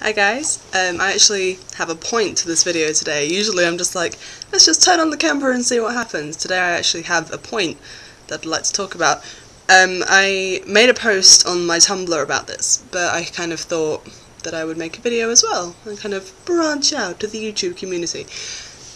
Hi guys, I actually have a point to this video today. Usually I'm just like, let's just turn on the camera and see what happens. Today I actually have a point that I'd like to talk about. I made a post on my Tumblr about this, but I kind of thought that I would make a video as well, and kind of branch out to the YouTube community.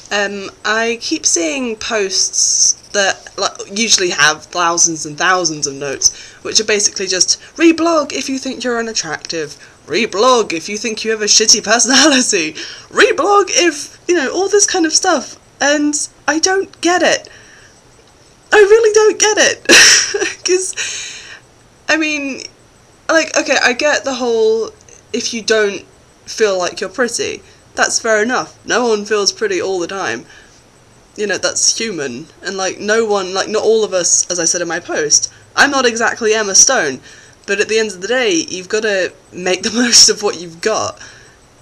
I keep seeing posts that usually have thousands and thousands of notes, which are basically just, reblog if you think you're unattractive, reblog if you think you have a shitty personality, reblog if, you know, all this kind of stuff, and I don't get it. I really don't get it. Because, I mean, like, okay, I get the whole, if you don't feel like you're pretty, that's fair enough. No one feels pretty all the time. You know, that's human. And, like, no one, like, not all of us, as I said in my post, I'm not exactly Emma Stone, but at the end of the day, you've got to make the most of what you've got.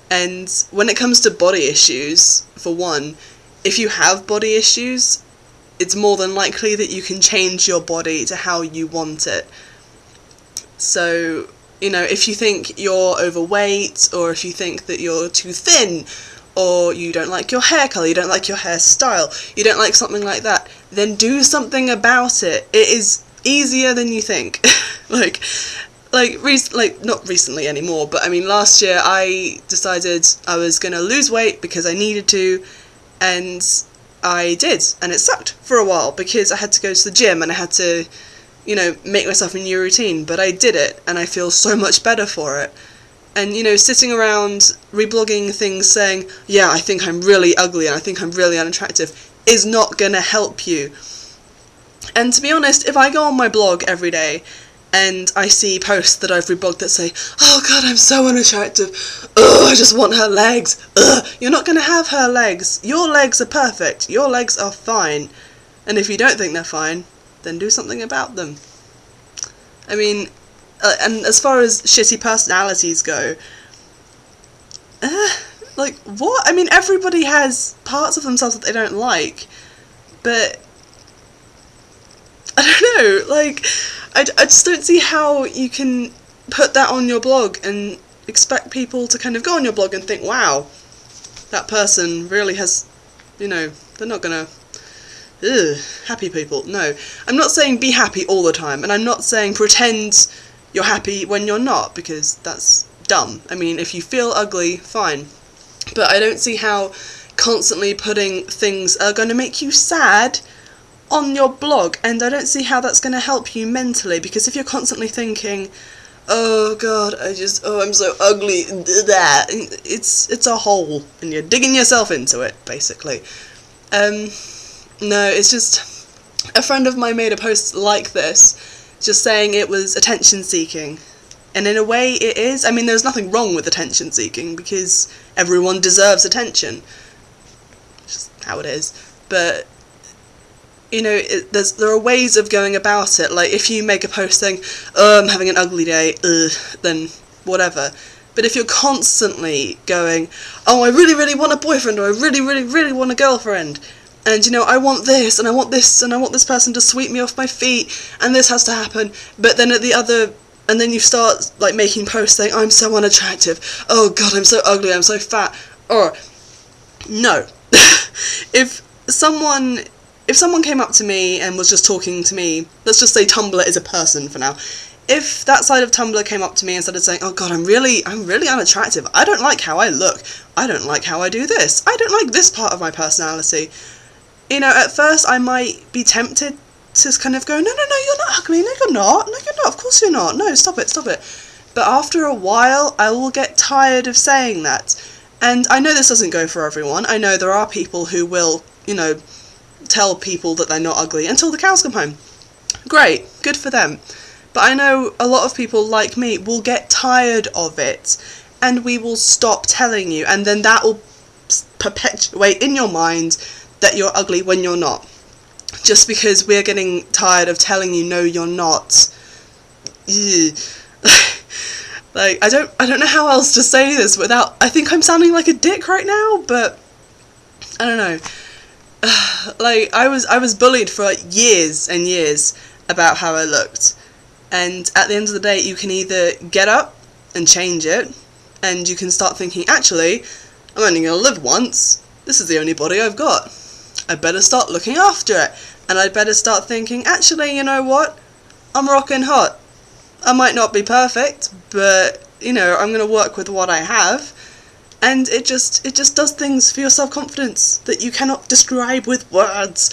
And when it comes to body issues, for one, if you have body issues, it's more than likely that you can change your body to how you want it. So, you know, if you think you're overweight, or if you think that you're too thin, or you don't like your hair colour, you don't like your hairstyle, you don't like something like that, then do something about it. It is easier than you think. Not recently anymore, but I mean last year I decided I was gonna lose weight because I needed to, and I did, and it sucked for a while because I had to go to the gym and I had to, you know, make myself a new routine, but I did it and I feel so much better for it. And, you know, sitting around reblogging things saying, yeah, I think I'm really ugly and I think I'm really unattractive, is not gonna help you. And to be honest, if I go on my blog every day and I see posts that I've reblogged that say, oh god, I'm so unattractive, ugh, I just want her legs, ugh, you're not going to have her legs. Your legs are perfect, your legs are fine, and if you don't think they're fine, then do something about them. I mean, and as far as shitty personalities go, like, what? I mean, everybody has parts of themselves that they don't like, but I don't know, like, I just don't see how you can put that on your blog and expect people to kind of go on your blog and think, wow, that person really has, you know, they're not gonna, happy people. No, I'm not saying be happy all the time, and I'm not saying pretend you're happy when you're not, because that's dumb. I mean, if you feel ugly, fine, but I don't see how constantly putting things are going to make you sad on your blog, and I don't see how that's going to help you mentally, because if you're constantly thinking, oh god, I'm so ugly, that, it's a hole, and you're digging yourself into it, basically. No, it's just, a friend of mine made a post like this, just saying it was attention seeking, and in a way it is. I mean, there's nothing wrong with attention seeking, because everyone deserves attention, just how it is, but you know, there are ways of going about it. Like, if you make a post saying, oh, I'm having an ugly day, then whatever. But if you're constantly going, oh, I really, really want a boyfriend, or I really, really, really want a girlfriend, and, you know, I want this, and I want this, and I want this person to sweep me off my feet, and this has to happen, but then and then you start, like, making posts saying, I'm so unattractive, oh god, I'm so ugly, I'm so fat, or, no. If someone came up to me and was just talking to me, let's just say Tumblr is a person for now, if that side of Tumblr came up to me and started saying, oh god, I'm really unattractive, I don't like how I look, I don't like how I do this, I don't like this part of my personality, you know, at first I might be tempted to kind of go, no, you're not ugly, no you're not, of course you're not, no, stop it, but after a while I will get tired of saying that, and I know this doesn't go for everyone. I know there are people who will, you know, tell people that they're not ugly until the cows come home. Great, good for them. But I know a lot of people like me will get tired of it, and we will stop telling you, and then that will perpetuate in your mind that you're ugly when you're not. Just because we're getting tired of telling you, no, you're not. Like, I don't know how else to say this without, I think I'm sounding like a dick right now, but I don't know. Like, I was bullied for years and years about how I looked, and at the end of the day, you can either get up and change it, And you can start thinking, actually, I'm only going to live once. This is the only body I've got. I better start looking after it. And I'd better start thinking, actually, you know what? I'm rockin' hot. I might not be perfect, but, you know, I'm going to work with what I have. And it just does things for your self-confidence that you cannot describe with words.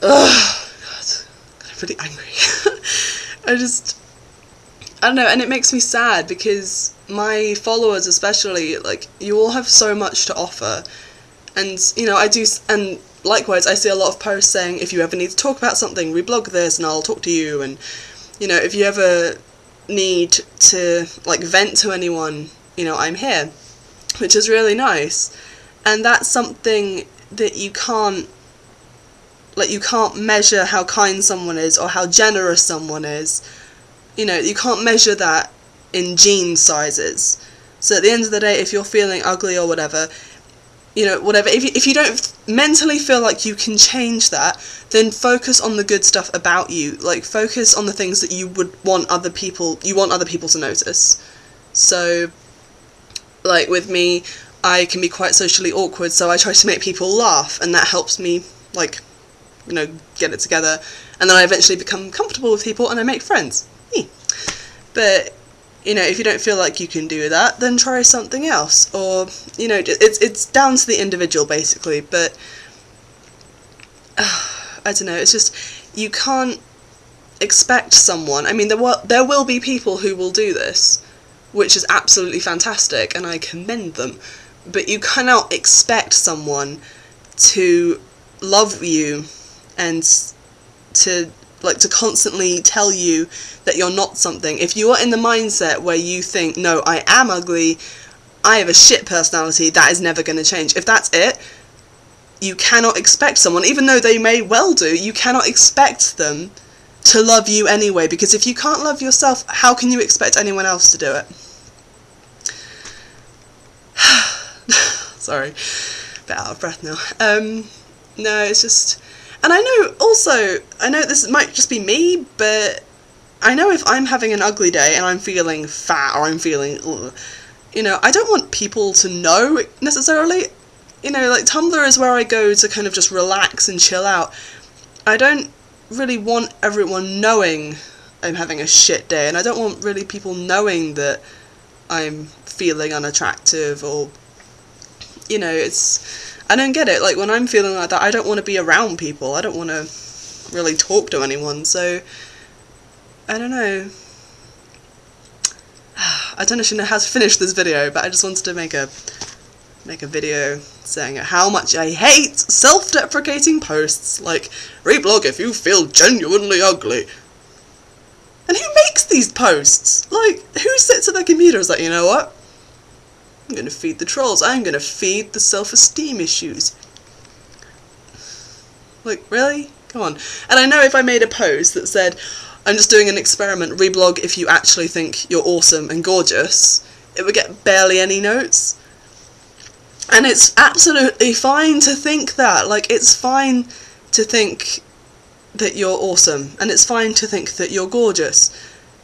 Ugh, God, I'm pretty angry. I don't know, and it makes me sad because my followers especially, like, you all have so much to offer. And, you know, and likewise, I see a lot of posts saying, if you ever need to talk about something, reblog this and I'll talk to you. And, you know, if you ever need to, like, vent to anyone, you know, I'm here. Which is really nice. And that's something that you can't measure how kind someone is or how generous someone is. You know, you can't measure that in jean sizes. So at the end of the day, if you're feeling ugly or whatever, you know, whatever, if you don't mentally feel like you can change that, then focus on the good stuff about you. Like, focus on the things that you want other people to notice. So, like, with me, I can be quite socially awkward, so I try to make people laugh, and that helps me, like, you know, get it together. And then I eventually become comfortable with people, and I make friends. But, you know, if you don't feel like you can do that, then try something else. Or, you know, it's down to the individual, basically. But, I don't know, it's just, you can't expect someone, I mean, there will be people who will do this, which is absolutely fantastic, and I commend them, but you cannot expect someone to love you and to constantly tell you that you're not something. If you are in the mindset where you think, no, I am ugly, I have a shit personality, that is never going to change. If that's it, you cannot expect someone, even though they may well do, you cannot expect them to love you anyway, because if you can't love yourself, how can you expect anyone else to do it? Sorry, a bit out of breath now. No, it's just, and I know this might just be me, but I know if I'm having an ugly day and I'm feeling fat or I'm feeling, you know, I don't want people to know necessarily. You know, like, Tumblr is where I go to kind of just relax and chill out. I don't really want everyone knowing I'm having a shit day, and I don't want really people knowing that I'm feeling unattractive, or, you know, I don't get it. Like, when I'm feeling like that, I don't want to be around people, I don't want to really talk to anyone, so, I don't know. I don't actually know how to finish this video, but I just wanted to make a video saying how much I hate self-deprecating posts like, reblog if you feel genuinely ugly. And who makes these posts? Like, who sits at their computer and is like, you know what? I'm gonna feed the trolls, I'm gonna feed the self-esteem issues. Like, really? Come on. And I know if I made a post that said, I'm just doing an experiment, reblog if you actually think you're awesome and gorgeous, it would get barely any notes. And it's absolutely fine to think that. Like, it's fine to think that you're awesome, and it's fine to think that you're gorgeous.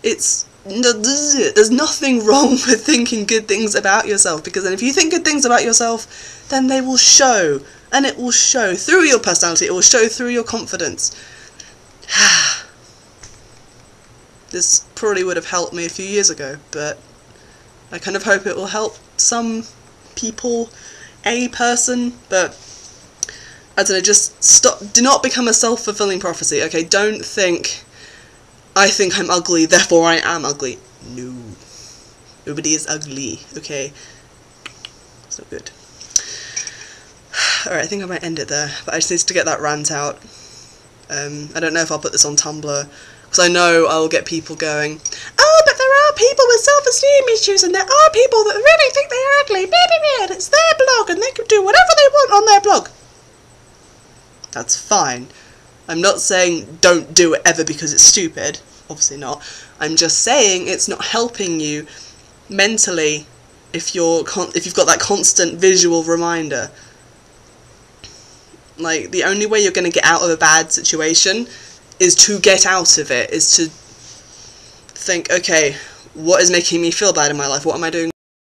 There's nothing wrong with thinking good things about yourself, because then if you think good things about yourself, then they will show, and it will show through your personality, it will show through your confidence. This probably would have helped me a few years ago, but I kind of hope it will help some people, a person, but I don't know, just stop, do not become a self-fulfilling prophecy, okay? Don't think, I think I'm ugly, therefore I am ugly. No. Nobody is ugly, okay? It's not good. Alright, I think I might end it there, but I just need to get that rant out. I don't know if I'll put this on Tumblr, because I know I'll get people going, oh, but there are people with self-esteem issues, and there are people that really think they're ugly, and it's their blog, and they can do whatever they want on their blog. That's fine. I'm not saying don't do it ever because it's stupid, obviously not. I'm just saying it's not helping you mentally if you've got that constant visual reminder. Like, the only way you're going to get out of a bad situation is to get out of it, is to think, okay, what is making me feel bad in my life? What am I doing